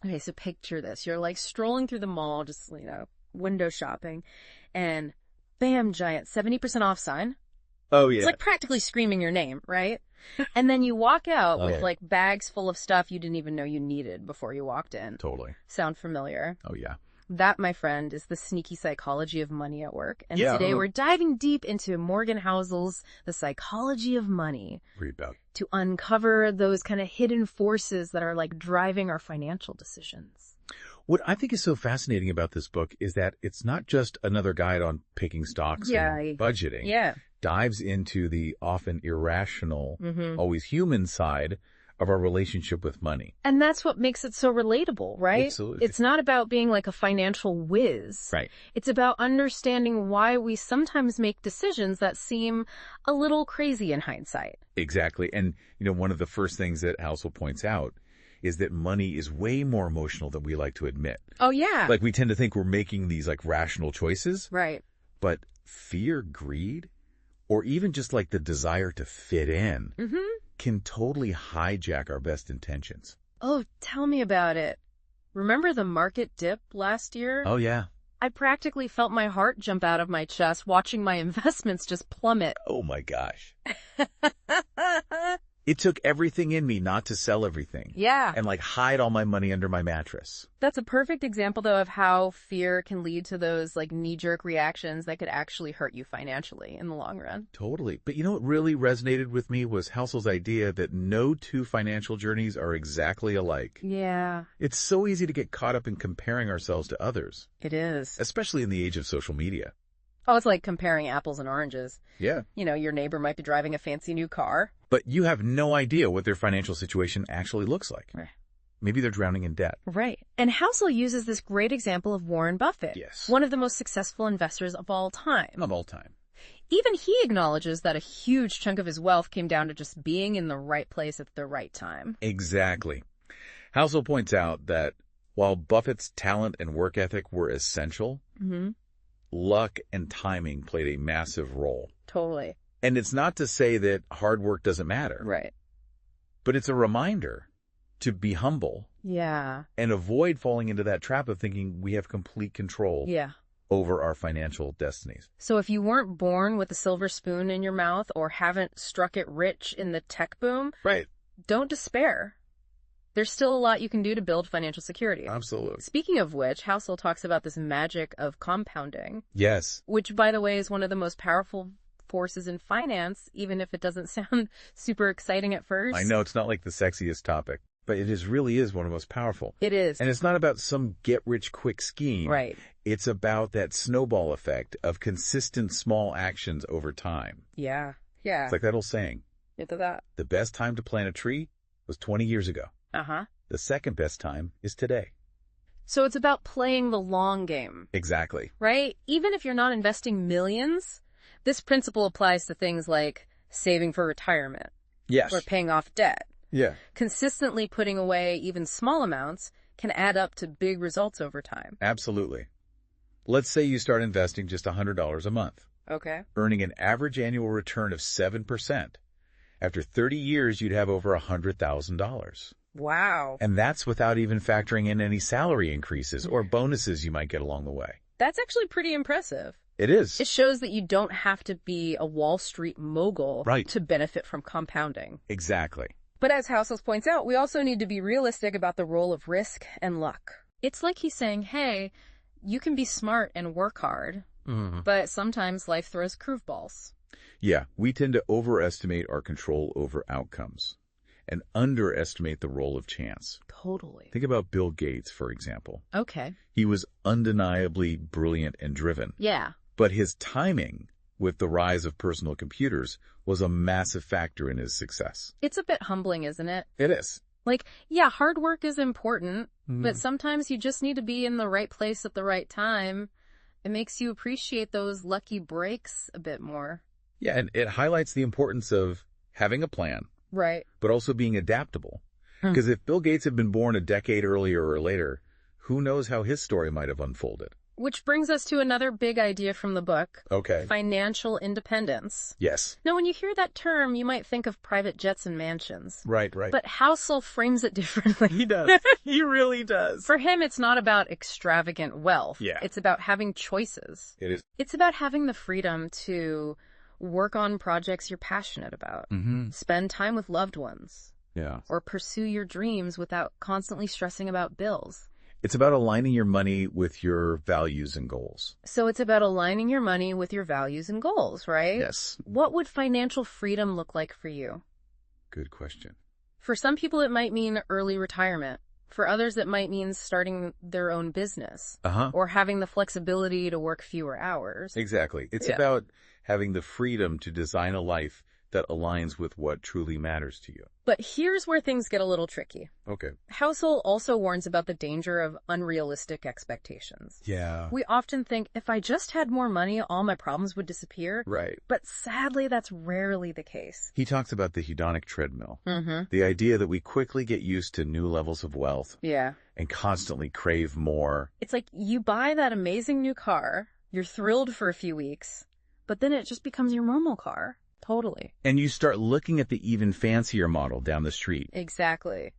Okay, so picture this. You're like strolling through the mall, just, window shopping, and bam, giant 70% off sign. Oh, yeah. It's like practically screaming your name, right? And then you walk out with like bags full of stuff you didn't even know you needed before you walked in. Totally. Sound familiar? Oh, yeah. That, my friend, is the sneaky psychology of money at work. And Yeah. today we're diving deep into Morgan Housel's The Psychology of Money. Read about. To uncover those kind of hidden forces that are like driving our financial decisions. What I think is so fascinating about this book is that it's not just another guide on picking stocks and budgeting. Yeah. Dives into the often irrational, always human side of our relationship with money. And that's what makes it so relatable, right? Absolutely. It's not about being like a financial whiz. Right. It's about understanding why we sometimes make decisions that seem a little crazy in hindsight. Exactly. And, one of the first things that Housel points out is that money is way more emotional than we like to admit. Oh, yeah. Like we tend to think we're making these like rational choices. Right. But fear, greed, or even just like the desire to fit in can totally hijack our best intentions. Oh, tell me about it. Remember the market dip last year? Oh, yeah. I practically felt my heart jump out of my chest watching my investments just plummet. Oh, my gosh. It took everything in me not to sell everything. Yeah. And like hide all my money under my mattress. That's a perfect example, though, of how fear can lead to those like knee-jerk reactions that could actually hurt you financially in the long run. Totally. But what really resonated with me was Housel's idea that no two financial journeys are exactly alike. Yeah. It's so easy to get caught up in comparing ourselves to others. It is. Especially in the age of social media. Oh, it's like comparing apples and oranges. Yeah. Your neighbor might be driving a fancy new car. But you have no idea what their financial situation actually looks like. Right. Maybe they're drowning in debt. Right. And Housel uses this great example of Warren Buffett. Yes. One of the most successful investors of all time. Of all time. Even he acknowledges that a huge chunk of his wealth came down to just being in the right place at the right time. Exactly. Housel points out that while Buffett's talent and work ethic were essential, luck and timing played a massive role. Totally. And it's not to say that hard work doesn't matter. Right. But it's a reminder to be humble. Yeah. And avoid falling into that trap of thinking we have complete control over our financial destinies. So if you weren't born with a silver spoon in your mouth or haven't struck it rich in the tech boom, right, don't despair. There's still a lot you can do to build financial security. Absolutely. Speaking of which, Housel talks about this magic of compounding. Yes. Which, by the way, is one of the most powerful forces in finance, even if it doesn't sound super exciting at first. I know it's not like the sexiest topic, but really is one of the most powerful. It is. And it's not about some get-rich-quick scheme. Right. It's about that snowball effect of consistent small actions over time. Yeah. Yeah. It's like that old saying. Into that. The best time to plant a tree was 20 years ago. Uh-huh. The second best time is today. So it's about playing the long game. Exactly. Right? Even if you're not investing millions, this principle applies to things like saving for retirement. Yes. Or paying off debt. Yeah. Consistently putting away even small amounts can add up to big results over time. Absolutely. Let's say you start investing just $100 a month. Okay. Earning an average annual return of 7%. After 30 years, you'd have over $100,000. Wow. And that's without even factoring in any salary increases or bonuses you might get along the way. That's actually pretty impressive. It is. It shows that you don't have to be a Wall Street mogul to benefit from compounding. Exactly. But as Housel points out, we also need to be realistic about the role of risk and luck. It's like he's saying, hey, you can be smart and work hard, but sometimes life throws curveballs. Yeah, we tend to overestimate our control over outcomes and underestimate the role of chance. Totally. Think about Bill Gates, for example. Okay. He was undeniably brilliant and driven. Yeah. But his timing with the rise of personal computers was a massive factor in his success. It's a bit humbling, isn't it? It is. Like, yeah, hard work is important, but sometimes you just need to be in the right place at the right time. It makes you appreciate those lucky breaks a bit more. Yeah, and it highlights the importance of having a plan. Right. But also being adaptable. Because if Bill Gates had been born a decade earlier or later, who knows how his story might have unfolded. Which brings us to another big idea from the book. Okay. Financial independence. Yes. Now, when you hear that term, you might think of private jets and mansions. Right. But Housel frames it differently. He does. He really does. For him, it's not about extravagant wealth. Yeah. It's about having choices. It is. It's about having the freedom to work on projects you're passionate about, spend time with loved ones, or pursue your dreams without constantly stressing about bills. It's about aligning your money with your values and goals. So it's about aligning your money with your values and goals, right? Yes. What would financial freedom look like for you? Good question. For some people, it might mean early retirement. For others, it might mean starting their own business or having the flexibility to work fewer hours. Exactly. It's about having the freedom to design a life that aligns with what truly matters to you. But here's where things get a little tricky. Okay. Housel also warns about the danger of unrealistic expectations. Yeah. We often think, if I just had more money, all my problems would disappear. Right. But sadly, that's rarely the case. He talks about the hedonic treadmill. The idea that we quickly get used to new levels of wealth. Yeah. And constantly crave more. It's like you buy that amazing new car, you're thrilled for a few weeks, but then it just becomes your normal car. Totally. And you start looking at the even fancier model down the street. Exactly.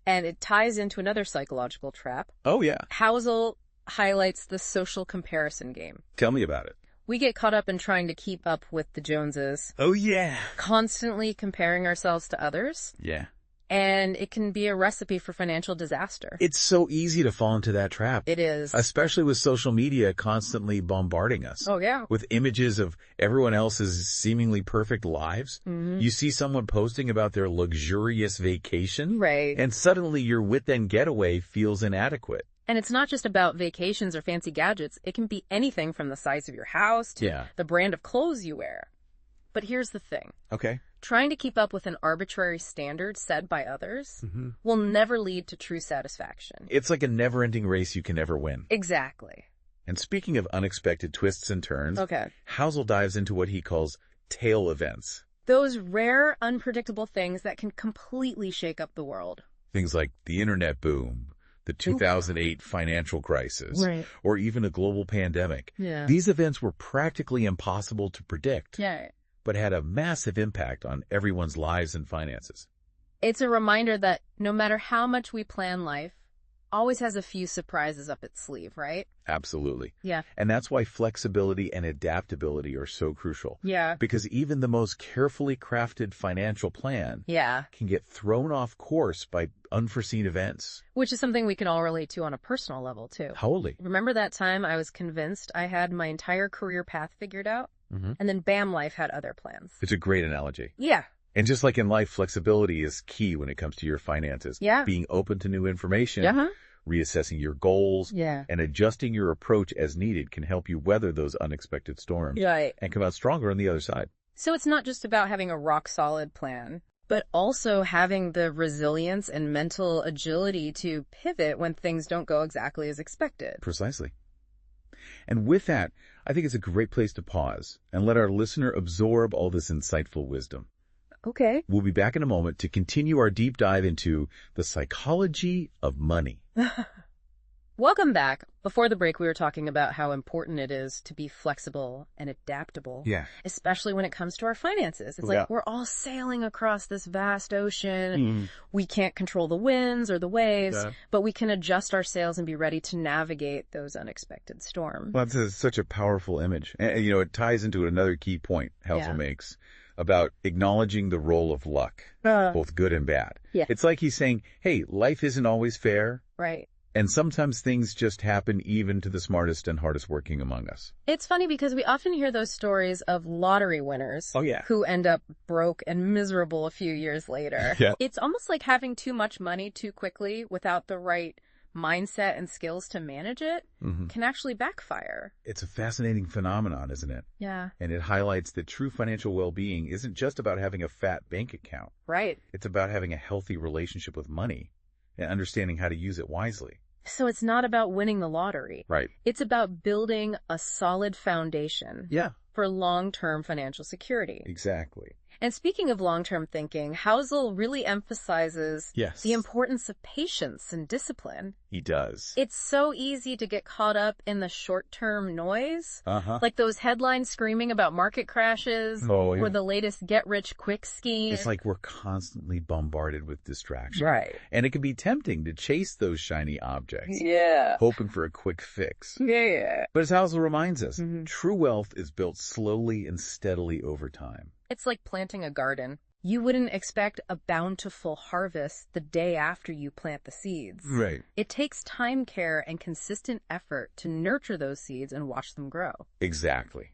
And it ties into another psychological trap. Oh, yeah. Housel highlights the social comparison game. Tell me about it. We get caught up in trying to keep up with the Joneses. Oh, yeah. Constantly comparing ourselves to others. Yeah. And it can be a recipe for financial disaster. It's so easy to fall into that trap. It is. Especially with social media constantly bombarding us. Oh, yeah. With images of everyone else's seemingly perfect lives. You see someone posting about their luxurious vacation. Right. And suddenly your wit-end getaway feels inadequate. And it's not just about vacations or fancy gadgets. It can be anything from the size of your house to the brand of clothes you wear. But here's the thing. Okay. Trying to keep up with an arbitrary standard set by others will never lead to true satisfaction. It's like a never-ending race you can never win. Exactly. And speaking of unexpected twists and turns, Housel dives into what he calls tail events. Those rare, unpredictable things that can completely shake up the world. Things like the internet boom, the 2008 financial crisis, or even a global pandemic. Yeah. These events were practically impossible to predict. Yeah. But had a massive impact on everyone's lives and finances. It's a reminder that no matter how much we plan life, always has a few surprises up its sleeve, right? Absolutely. Yeah. And that's why flexibility and adaptability are so crucial. Yeah. Because even the most carefully crafted financial plan can get thrown off course by unforeseen events. Which is something we can all relate to on a personal level, too. Totally. Remember that time I was convinced I had my entire career path figured out? And then bam, life had other plans. It's a great analogy. Yeah. And just like in life, flexibility is key when it comes to your finances. Yeah. Being open to new information, reassessing your goals, and adjusting your approach as needed can help you weather those unexpected storms and come out stronger on the other side. So it's not just about having a rock-solid plan, but also having the resilience and mental agility to pivot when things don't go exactly as expected. Precisely. And with that, I think it's a great place to pause and let our listener absorb all this insightful wisdom. Okay. We'll be back in a moment to continue our deep dive into the psychology of money. Welcome back. Before the break, we were talking about how important it is to be flexible and adaptable. Yeah. Especially when it comes to our finances. It's like we're all sailing across this vast ocean. We can't control the winds or the waves, but we can adjust our sails and be ready to navigate those unexpected storms. Well, that's such a powerful image. And, it ties into another key point Housel makes about acknowledging the role of luck, both good and bad. Yeah. It's like he's saying, hey, life isn't always fair. Right. And sometimes things just happen even to the smartest and hardest working among us. It's funny because we often hear those stories of lottery winners who end up broke and miserable a few years later. Yeah. It's almost like having too much money too quickly without the right mindset and skills to manage it can actually backfire. It's a fascinating phenomenon, isn't it? Yeah. And it highlights that true financial well-being isn't just about having a fat bank account. Right. It's about having a healthy relationship with money and understanding how to use it wisely. So it's not about winning the lottery. Right. It's about building a solid foundation for long-term financial security. Exactly. And speaking of long-term thinking, Housel really emphasizes the importance of patience and discipline. He does. It's so easy to get caught up in the short-term noise, like those headlines screaming about market crashes or the latest get-rich-quick scheme. It's like we're constantly bombarded with distraction. Right. And it can be tempting to chase those shiny objects. Yeah. Hoping for a quick fix. Yeah. But as Housel reminds us, true wealth is built slowly and steadily over time. It's like planting a garden. You wouldn't expect a bountiful harvest the day after you plant the seeds. Right. It takes time, care, and consistent effort to nurture those seeds and watch them grow. Exactly.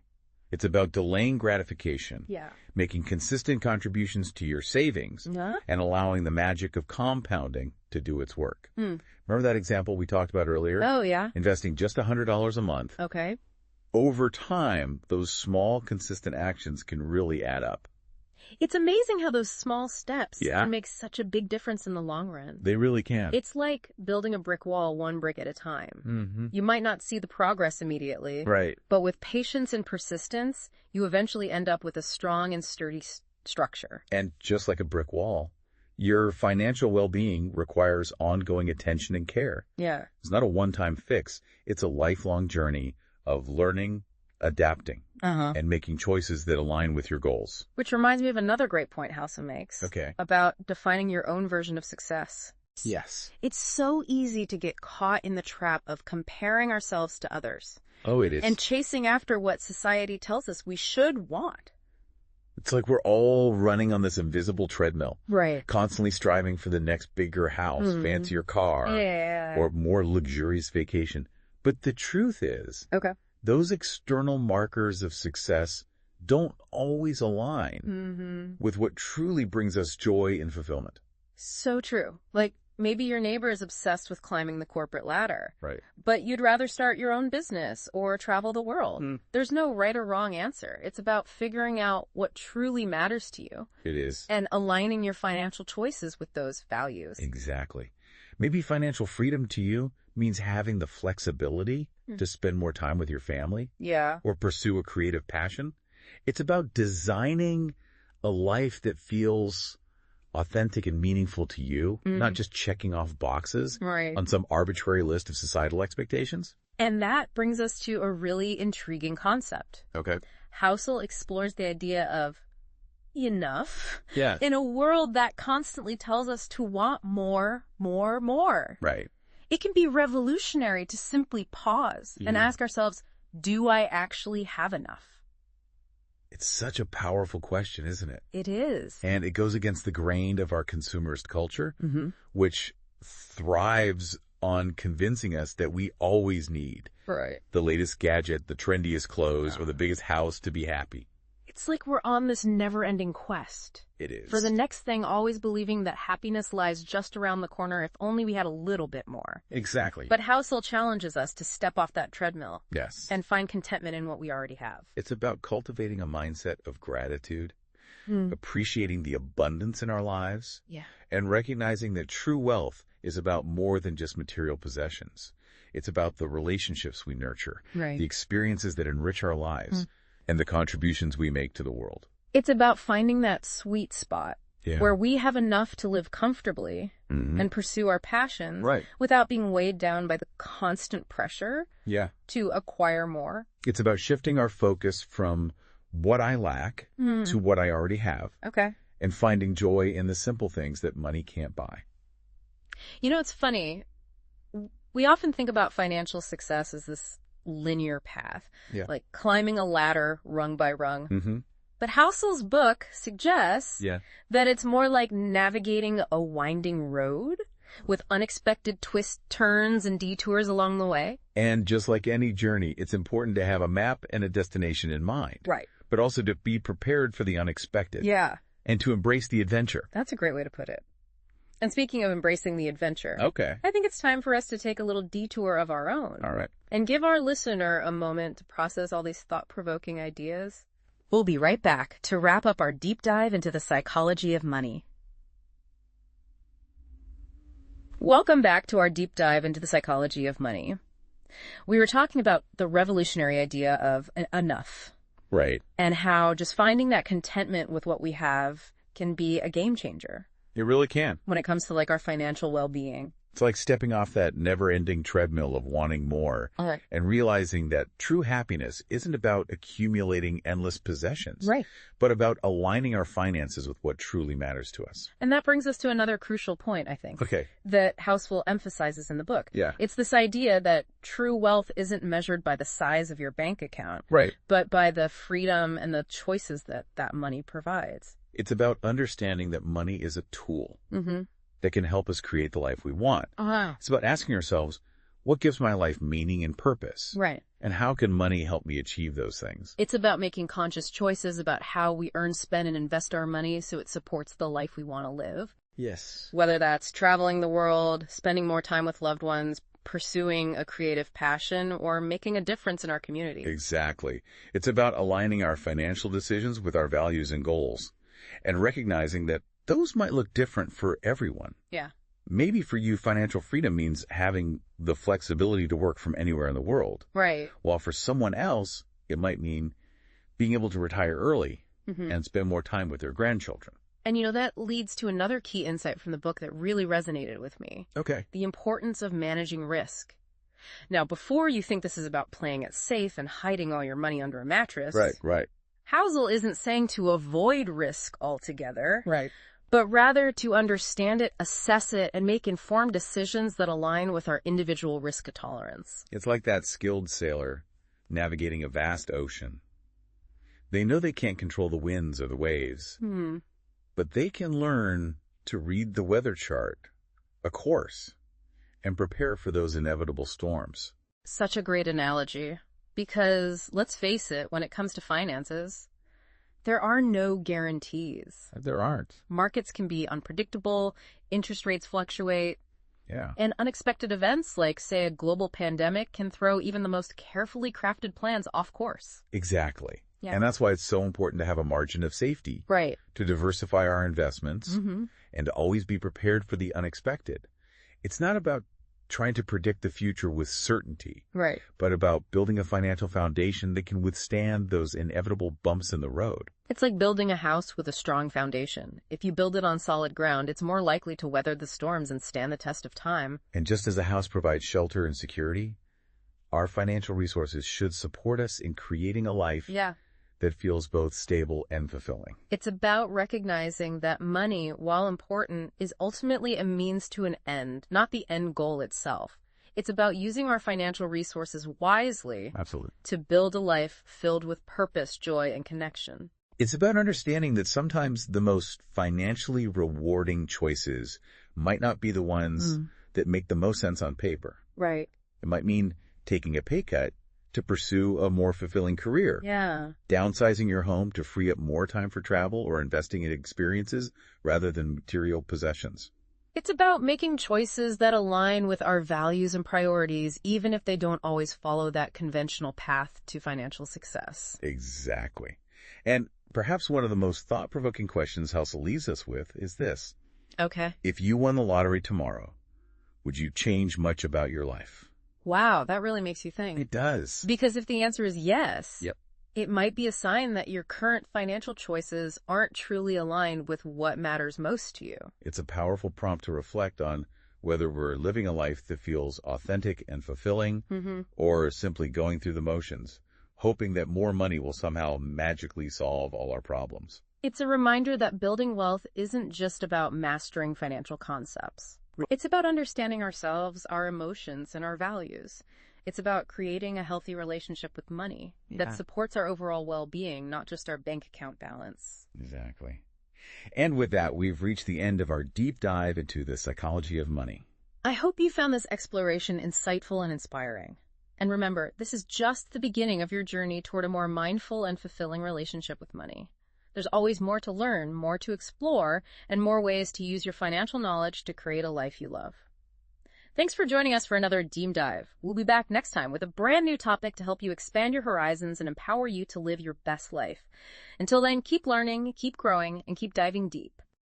It's about delaying gratification, making consistent contributions to your savings, and allowing the magic of compounding to do its work. Remember that example we talked about earlier? Oh, yeah. Investing just $100 a month. Okay. Over time, those small, consistent actions can really add up. It's amazing how those small steps can make such a big difference in the long run. They really can. It's like building a brick wall one brick at a time. You might not see the progress immediately, but with patience and persistence, you eventually end up with a strong and sturdy structure. And just like a brick wall, your financial well-being requires ongoing attention and care. Yeah. It's not a one-time fix. It's a lifelong journey of learning, adapting, and making choices that align with your goals. Which reminds me of another great point Housel makes about defining your own version of success. Yes. It's so easy to get caught in the trap of comparing ourselves to others. Oh, it is. And chasing after what society tells us we should want. It's like we're all running on this invisible treadmill. Right. Constantly striving for the next bigger house, fancier car, or more luxurious vacation. But the truth is, those external markers of success don't always align with what truly brings us joy and fulfillment. So true. Like, maybe your neighbor is obsessed with climbing the corporate ladder. Right. But you'd rather start your own business or travel the world. There's no right or wrong answer. It's about figuring out what truly matters to you. It is. And aligning your financial choices with those values. Exactly. Maybe financial freedom to you means having the flexibility to spend more time with your family. Or pursue a creative passion. It's about designing a life that feels authentic and meaningful to you, not just checking off boxes on some arbitrary list of societal expectations. And that brings us to a really intriguing concept. Housel explores the idea of enough in a world that constantly tells us to want more, more, more. Right. It can be revolutionary to simply pause and ask ourselves, do I actually have enough? It's such a powerful question, isn't it? It is. And it goes against the grain of our consumerist culture, which thrives on convincing us that we always need the latest gadget, the trendiest clothes, or the biggest house to be happy. It's like we're on this never-ending quest. It is. For the next thing, always believing that happiness lies just around the corner if only we had a little bit more. Exactly. But Housel challenges us to step off that treadmill. Yes. And find contentment in what we already have. It's about cultivating a mindset of gratitude, appreciating the abundance in our lives, and recognizing that true wealth is about more than just material possessions. It's about the relationships we nurture, the experiences that enrich our lives, and the contributions we make to the world. It's about finding that sweet spot where we have enough to live comfortably and pursue our passions without being weighed down by the constant pressure to acquire more. It's about shifting our focus from what I lack to what I already have. And finding joy in the simple things that money can't buy. You know, it's funny. We often think about financial success as this linear path, like climbing a ladder rung by rung. But Housel's book suggests that it's more like navigating a winding road with unexpected twists, turns, and detours along the way. And just like any journey, it's important to have a map and a destination in mind. But also to be prepared for the unexpected. And to embrace the adventure. That's a great way to put it. And speaking of embracing the adventure, I think it's time for us to take a little detour of our own. All right. And give our listener a moment to process all these thought-provoking ideas. We'll be right back to wrap up our deep dive into the psychology of money. Welcome back to our deep dive into the psychology of money. We were talking about the revolutionary idea of enough. Right. And how just finding that contentment with what we have can be a game changer. It really can. When it comes to like our financial well-being. It's like stepping off that never-ending treadmill of wanting more and realizing that true happiness isn't about accumulating endless possessions, but about aligning our finances with what truly matters to us. And that brings us to another crucial point, I think, Okay. that Housel emphasizes in the book. Yeah. It's this idea that true wealth isn't measured by the size of your bank account, but by the freedom and the choices that that money provides. It's about understanding that money is a tool. That can help us create the life we want. It's about asking ourselves, what gives my life meaning and purpose? And how can money help me achieve those things? It's about making conscious choices about how we earn, spend, and invest our money so it supports the life we want to live. Yes. Whether that's traveling the world, spending more time with loved ones, pursuing a creative passion, or making a difference in our community. Exactly. It's about aligning our financial decisions with our values and goals, and recognizing that those might look different for everyone. Yeah. Maybe for you, financial freedom means having the flexibility to work from anywhere in the world. While for someone else, it might mean being able to retire early and spend more time with their grandchildren. And you know, that leads to another key insight from the book that really resonated with me. Okay. The importance of managing risk. Now, before you think this is about playing it safe and hiding all your money under a mattress. Right. Housel isn't saying to avoid risk altogether. But rather to understand it, assess it, and make informed decisions that align with our individual risk tolerance. It's like that skilled sailor navigating a vast ocean. They know they can't control the winds or the waves, but they can learn to read the weather chart, a course, and prepare for those inevitable storms. Such a great analogy, because let's face it, when it comes to finances, there are no guarantees. There aren't. Markets can be unpredictable, interest rates fluctuate, and unexpected events like, say, a global pandemic can throw even the most carefully crafted plans off course. Exactly. And that's why it's so important to have a margin of safety. To diversify our investments and to always be prepared for the unexpected. It's not about trying to predict the future with certainty, but about building a financial foundation that can withstand those inevitable bumps in the road. It's like building a house with a strong foundation. If you build it on solid ground, it's more likely to weather the storms and stand the test of time. And just as a house provides shelter and security, our financial resources should support us in creating a life that feels both stable and fulfilling. It's about recognizing that money, while important, is ultimately a means to an end, not the end goal itself. It's about using our financial resources wisely to build a life filled with purpose, joy, and connection. It's about understanding that sometimes the most financially rewarding choices might not be the ones that make the most sense on paper. It might mean taking a pay cut to pursue a more fulfilling career. Downsizing your home to free up more time for travel or investing in experiences rather than material possessions. It's about making choices that align with our values and priorities, even if they don't always follow that conventional path to financial success. Exactly. And perhaps one of the most thought-provoking questions Housel leaves us with is this. If you won the lottery tomorrow, would you change much about your life? Wow, that really makes you think. It does. Because if the answer is yes, it might be a sign that your current financial choices aren't truly aligned with what matters most to you. It's a powerful prompt to reflect on whether we're living a life that feels authentic and fulfilling or simply going through the motions, hoping that more money will somehow magically solve all our problems. It's a reminder that building wealth isn't just about mastering financial concepts. It's about understanding ourselves, our emotions, and our values. It's about creating a healthy relationship with money that supports our overall well-being, not just our bank account balance. Exactly. And with that, we've reached the end of our deep dive into the psychology of money. I hope you found this exploration insightful and inspiring. And remember, this is just the beginning of your journey toward a more mindful and fulfilling relationship with money. There's always more to learn, more to explore, and more ways to use your financial knowledge to create a life you love. Thanks for joining us for another Deep Dive. We'll be back next time with a brand new topic to help you expand your horizons and empower you to live your best life. Until then, keep learning, keep growing, and keep diving deep.